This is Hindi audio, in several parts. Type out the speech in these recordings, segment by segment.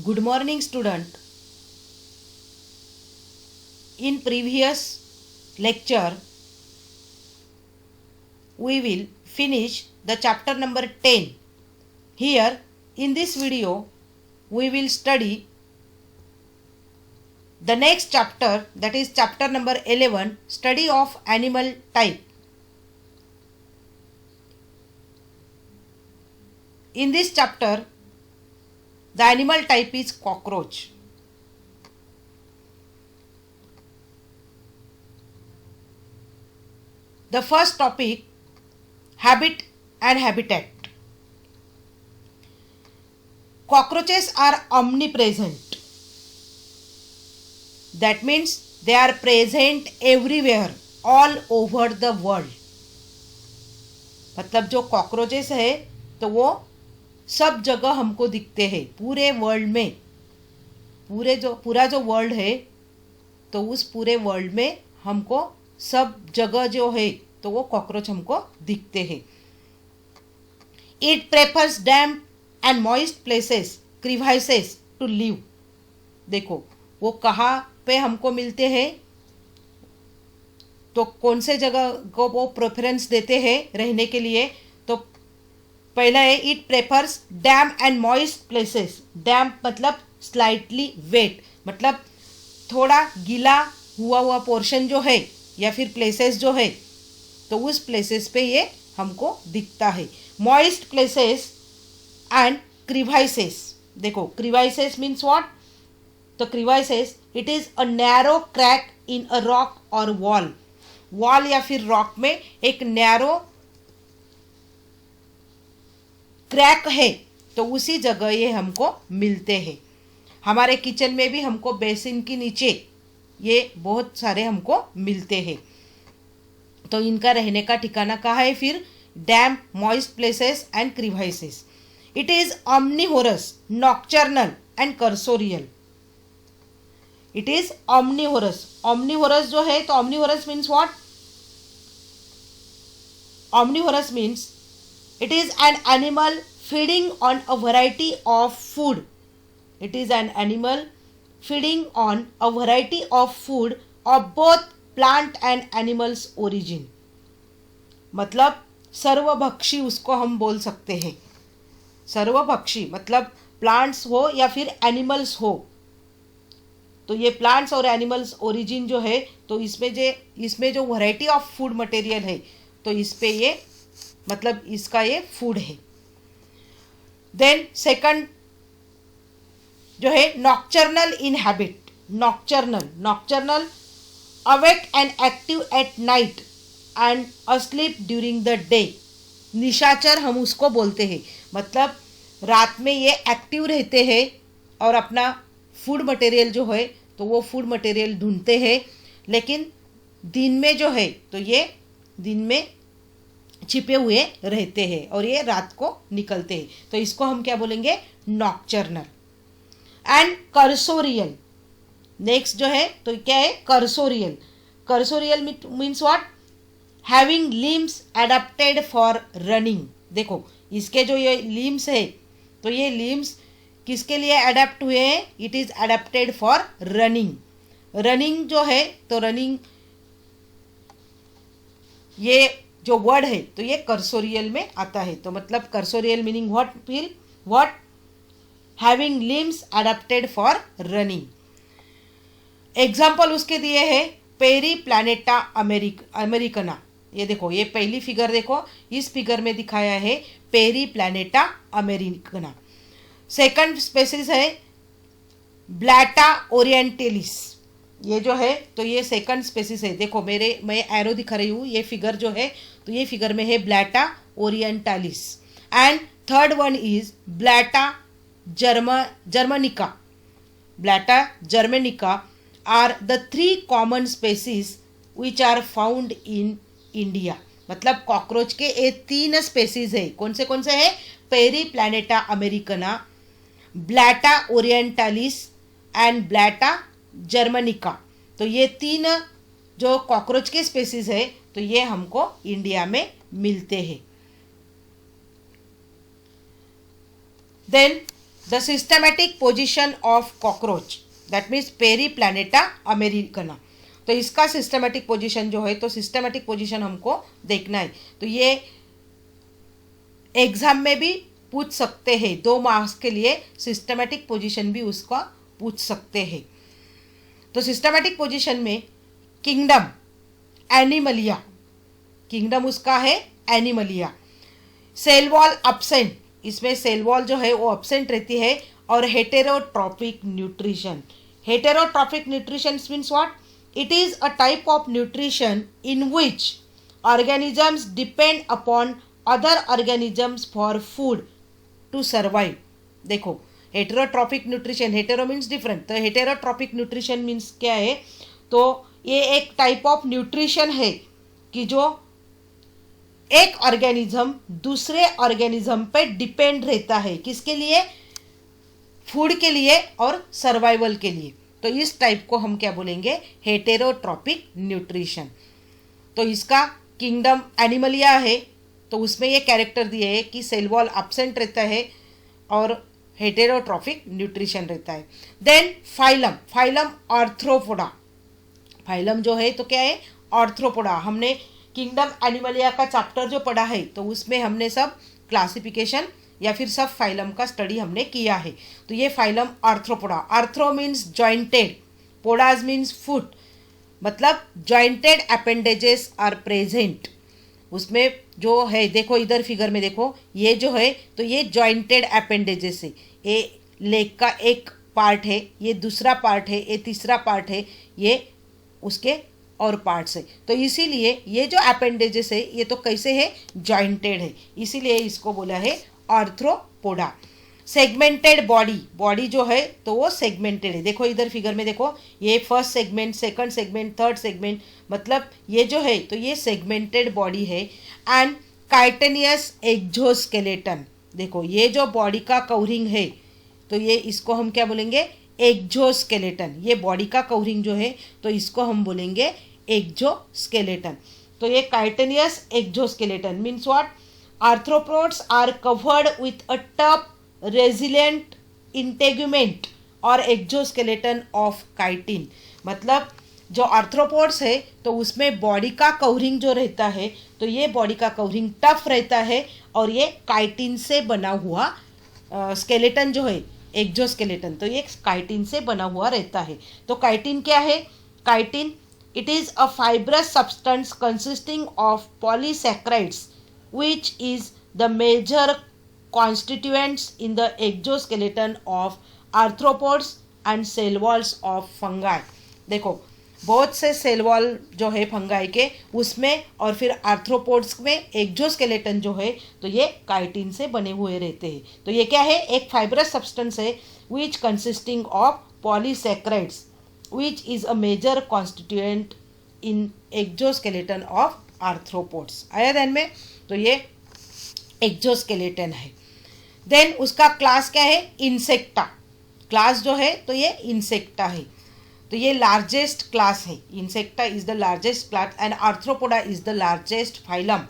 Good morning, student. In previous lecture, we will finish the chapter number 10. Here, in this video, we will study the next chapter, that is chapter number 11, study of animal type. In this chapter, the animal type is cockroach. The first topic, habit and habitat. Cockroaches are omnipresent. That means they are present everywhere, all over the world. मतलब जो कॉकरोचेस है तो वो सब जगह हमको दिखते हैं पूरे वर्ल्ड में. पूरा जो वर्ल्ड है तो उस पूरे वर्ल्ड में हमको सब जगह जो है तो वो कॉकरोच हमको दिखते हैं. It prefers damp and moist places, crevices to live. देखो वो कहाँ पे हमको मिलते हैं, तो कौन से जगह को वो प्रेफरेंस देते हैं रहने के लिए. तो पहला है it prefers damp and moist places. Damp मतलब स्लाइटली वेट, मतलब थोड़ा गीला हुआ पोर्शन जो है या फिर प्लेसेस जो है तो उस प्लेसेस पे ये हमको दिखता है. Moist places and crevices. देखो क्रीवाइसेस मीन्स व्हाट. तो crevices it is a narrow crack in a rock और वॉल या फिर रॉक में एक नैरो क्रैक है तो उसी जगह ये हमको मिलते हैं. हमारे किचन में भी हमको बेसिन के नीचे ये बहुत सारे हमको मिलते हैं. तो इनका रहने का ठिकाना कहाँ है फिर. Damp, moist places and crevices. It is omnivorous, nocturnal and cursorial. It is omnivorous. Omnivorous जो है तो omnivorous means what. Omnivorous means it is an animal feeding on a variety of food. It is an animal feeding on a variety of food of both plant and animals origin. मतलब सर्वभक्षी उसको हम बोल सकते हैं. सर्वभक्षी मतलब प्लांट्स हो या फिर एनिमल्स हो. तो ये प्लांट्स और एनिमल्स ओरिजिन जो है तो इसमें जो वैरायटी ऑफ फूड मटेरियल है तो इस पे ये मतलब इसका ये फूड है. देन सेकंड जो है nocturnal in habit. Nocturnal awake and active at night and asleep during the day. निशाचर हम उसको बोलते हैं. मतलब रात में ये एक्टिव रहते हैं और अपना फूड मटेरियल जो है तो वो फूड मटेरियल ढूंढते हैं, लेकिन दिन में जो है तो ये दिन में छिपे हुए रहते हैं और ये रात को निकलते हैं. तो इसको हम क्या बोलेंगे, नॉक्चर्नल. And cursorial. नेक्स्ट जो है तो क्या है, cursorial. Cursorial means what. Having limbs adapted for running. देखो इसके जो ये लिम्स है तो ये लिम्स किसके लिए अडेप्ट हुए हैं. It is adapted for running. Running जो है तो रनिंग ये जो वर्ड है तो ये कर्सोरियल में आता है. तो मतलब cursorial meaning what having limbs adapted for running. Example उसके दिए हैं पेरी प्लैनेटा अमेरिकना. ये देखो ये पहली फिगर देखो, इस फिगर में दिखाया है पेरी प्लैनेटा अमेरिकना. सेकंड स्पेसीज है ब्लैटा ओरिएंटलिस. ये जो है तो ये सेकंड स्पेसीज है. देखो मैं एरो दिखा रही हूँ, ये फिगर जो है तो ये फिगर में है Blatta orientalis. And third one is Blatta germanica. Blatta germanica are the 3 common species which are found in India. मतलब कॉकरोच के ये 3 स्पेसीज है. कौन से है, Periplaneta americana, Blatta orientalis and Blatta germanica. तो ये 3 जो कॉकरोच के स्पेसीज है तो ये हमको इंडिया में मिलते हैं. Then the systematic position of cockroach, that means Periplaneta americana. तो इसका सिस्टमैटिक पोजीशन जो है, तो सिस्टमैटिक पोजीशन हमको देखना है। तो ये एग्जाम में भी पूछ सकते हैं, 2 मार्क्स के लिए सिस्टमैटिक पोजीशन भी उसका पूछ सकते हैं। तो सिस्टमैटिक पोजीशन में किंगडम एनिमलिया, किंगडम उसका है एनिमलिया। सेल वॉल अब्सेंट, इसमें सेल वॉल जो है वो अब्सेंट रहती है। और heterotrophic nutrition, heterotrophic nutrition means what? It is a type of nutrition in which organisms depend upon other organisms for food to survive. देखो heterotrophic nutrition, hetero means different, तो हेटेरोट्रॉपिक न्यूट्रिशन मीन्स क्या है? तो ये एक टाइप ऑफ न्यूट्रिशन है कि जो एक ऑर्गेनिज्म दूसरे ऑर्गेनिज्म पे डिपेंड रहता है, किसके लिए? फूड के लिए और सर्वाइवल के लिए। तो इस टाइप को हम क्या बोलेंगे? Heterotrophic nutrition. तो इसका किंगडम एनिमलिया है, तो उसमें ये कैरेक्टर दिए है कि सेल वॉल एब्सेंट रहता है और हेटेरोट्रॉपिक न्यूट्रिशन रहता है। Then phylum, phylum Arthropoda, phylum जो है तो क्या है? आर्थ्रोपोडा। हमने किंगडम एनिमलिया का चैप्टर जो पढ़ा है, तो उसमें हमने सब क्लासिफिकेशन या फिर सब फाइलम का स्टडी हमने किया है। तो ये phylum Arthropoda, arthro means jointed, podas means foot, मतलब जॉइंटेड अपेंडेजेस आर प्रेजेंट। उसमें जो है, देखो इधर फिगर में देखो, ये जो है तो ये जॉइंटेड अपेंडेजेस है। ये लेग का एक पार्ट है, ये दूसरा पार्ट है, ये तीसरा पार्ट है, ये उसके और पार्ट्स है। तो इसीलिए ये जो अपेंडेजेस है ये तो कैसे है? जॉइंटेड है, इसीलिए इसको बोला है आर्थ्रोपोडा। सेगमेंटेड बॉडी, बॉडी जो है तो वो सेगमेंटेड है। देखो इधर फिगर में देखो, ये first segment, second segment, third segment, मतलब ये जो है तो ये सेगमेंटेड बॉडी है। एंड काइटेनियस एक्सोस्केलेटन, देखो ये जो बॉडी का कवरिंग है तो ये इसको हम क्या बोलेंगे? एक्सोस्केलेटन। ये बॉडी का कवरिंग जो है तो इसको हम बोलेंगे एक्सोस्केलेटन। तो ये chitinous exoskeleton means what? Arthropods are covered with a tough, resilient integument और exoskeleton of chitin। मतलब जो आर्थ्रोपोड्स है तो उसमें बॉडी का कवरिंग जो रहता है तो ये बॉडी का कवरिंग टफ रहता है और ये काइटिन से बना हुआ स्केलेटन जो है एक्सोस्केलेटन, तो ये काइटिन से बना हुआ रहता है। तो काइटिन क्या है? Chitin it is a fibrous substance consisting of polysaccharides which is the major constituents in the exoskeleton of arthropods and cell walls of fungi। देखो बहुत से सेल वॉल जो है फंगाई के उसमें और फिर आर्थ्रोपोड्स में एक्सोस्केलेटन जो है तो ये काइटिन से बने हुए रहते हैं। तो ये क्या है? एक फाइब्रस सब्सटेंस है which consisting of polysaccharides which is a major constituent in exoskeleton of arthropods। आया ध्यान में? तो ये एक्सोस्केलेटन है। देन उसका क्लास क्या है? इंसेक्टा। क्लास जो है तो ये इंसेक्टा है, तो ये लार्जेस्ट क्लास है। Insecta is the largest class and arthropoda is the largest phylum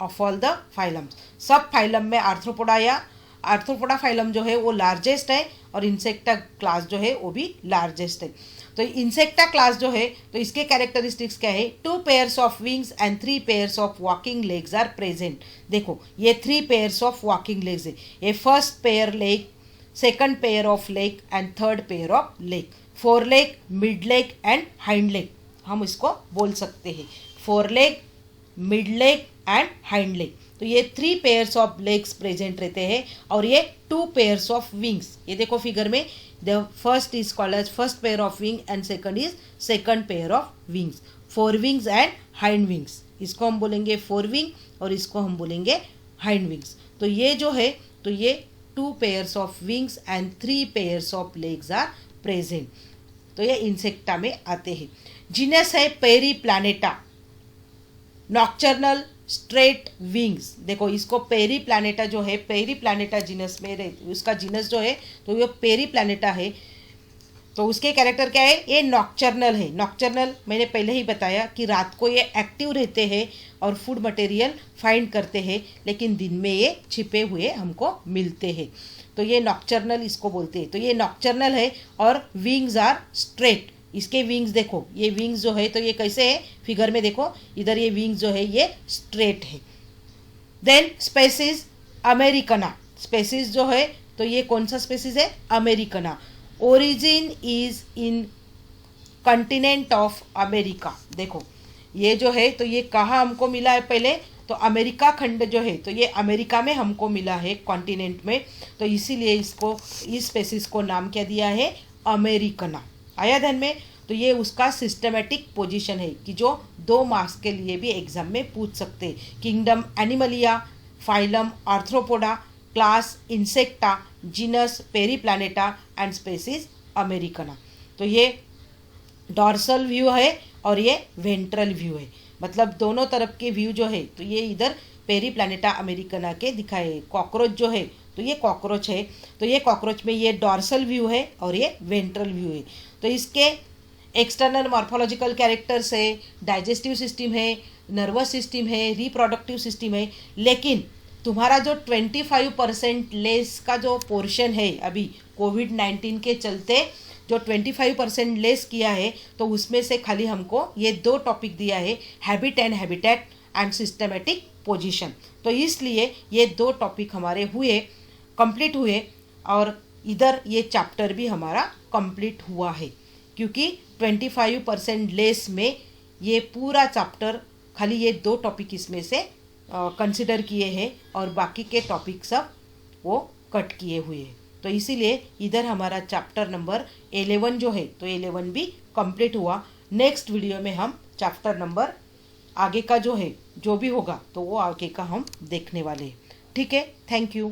of all the phylums. सब फाइलम में आर्थ्रोपोडा या आर्थ्रोपोडा फाइलम जो है वो लार्जेस्ट है और इंसेक्टा क्लास जो है वो भी लार्जेस्ट है। तो इंसेक्टा क्लास जो है तो इसके कैरेक्टरिस्टिक्स क्या है? 2 pairs of wings and 3 pairs of walking legs are present. देखो ये 3 पेयर्स ऑफ वॉकिंग लेग्स है, ये first pair leg, second pair of leg and third pair of leg. 4 leg, mid leg and hind leg हम इसको बोल सकते हैं। 4 leg, mid leg and hind leg. तो ये 3 पेयर्स ऑफ लेग्स प्रेजेंट रहते हैं और ये 2 पेयर्स ऑफ विंग्स। ये देखो फिगर में, the first is called as first pair of wing and second is second pair of wings। 4 wings and hind wings, इसको हम बोलेंगे 4 wing और इसको हम बोलेंगे hind wings। तो ये जो है तो ये 2 pairs of wings and 3 pairs of legs are present। तो ये इंसेक्टा में आते हैं। जीनस है पेरीप्लैनेटा, नॉक्टर्नल स्ट्रेट विंग्स। देखो इसको पेरीप्लैनेटा जो है, पेरीप्लैनेटा जीनस में रहती, उसका जीनस जो है तो ये पेरीप्लैनेटा है। तो उसके कैरेक्टर क्या है? ये नॉक्टर्नल है। नॉक्टर्नल मैंने पहले ही बताया कि रात को ये एक्टिव रहते हैं और फूड मटेरियल फाइंड करते हैं, लेकिन दिन में ये छिपे हुए हमको मिलते हैं। तो ये नॉक्टर्नल इसको बोलते हैं। तो ये नॉक्टर्नल है और विंग्स आर स्ट्रेट। इसके विंग्स देखो, ये विंग्स जो है तो ये कैसे है, फिगर में देखो इधर ये विंग्स जो है ये स्ट्रेट है। देन स्पेसीज अमेरिकना, स्पेसीज जो है तो ये कौन सा स्पेसीज है, americana. Origin is in continent of America. देखो ये जो है तो ये कहाँ हमको मिला है, पहले तो अमेरिका खंड जो है तो ये अमेरिका में हमको मिला है, कॉन्टिनेंट में। तो इसीलिए इसको, इस स्पेसीज को नाम क्या दिया है, अमेरिकना। आया ध्यान में। तो ये उसका सिस्टमेटिक पोजीशन है कि जो 2 मार्क्स के लिए भी एग्जाम में पूछ सकते हैं। Kingdom Animalia, phylum Arthropoda, class Insecta, genus Periplaneta and species americana. तो ये डॉर्सल व्यू है और ये वेंट्रल व्यू है, मतलब दोनों तरफ के व्यू जो है तो ये इधर पेरीप्लैनेटा अमेरिकना के दिखाए। कॉकरोच जो है तो ये कॉकरोच है, तो ये कॉकरोच में ये डॉर्सल व्यू है और ये वेंट्रल व्यू है। तो इसके एक्सटर्नल मॉर्फोलॉजिकल कैरेक्टर्स है, डाइजेस्टिव सिस्टम है, नर्वस सिस्टम है, रिप्रोडक्टिव सिस्टम है। लेकिन तुम्हारा जो 25% लेस का जो पोर्शन है अभी कोविड-19 के चलते जो 25% लेस किया है, तो उसमें से खाली हमको ये 2 टॉपिक दिया है, habit and habitat and systematic position. तो इसलिए ये 2 टॉपिक हमारे हुए, कंप्लीट हुए, और इधर ये चैप्टर भी हमारा कंप्लीट हुआ है, क्योंकि 25% लेस में ये पूरा चैप्टर खाली ये 2 टॉपिक इसमें से कंसिडर किए हैं और बाकी के टॉपिक सब वो कट किए हुए हैं। तो इसीलिए इधर हमारा चैप्टर नंबर 11 जो है तो 11 भी कंप्लीट हुआ। नेक्स्ट वीडियो में हम चैप्टर नंबर आगे का जो है जो भी होगा तो वो आगे का हम देखने वाले हैं। ठीक है, थैंक यू।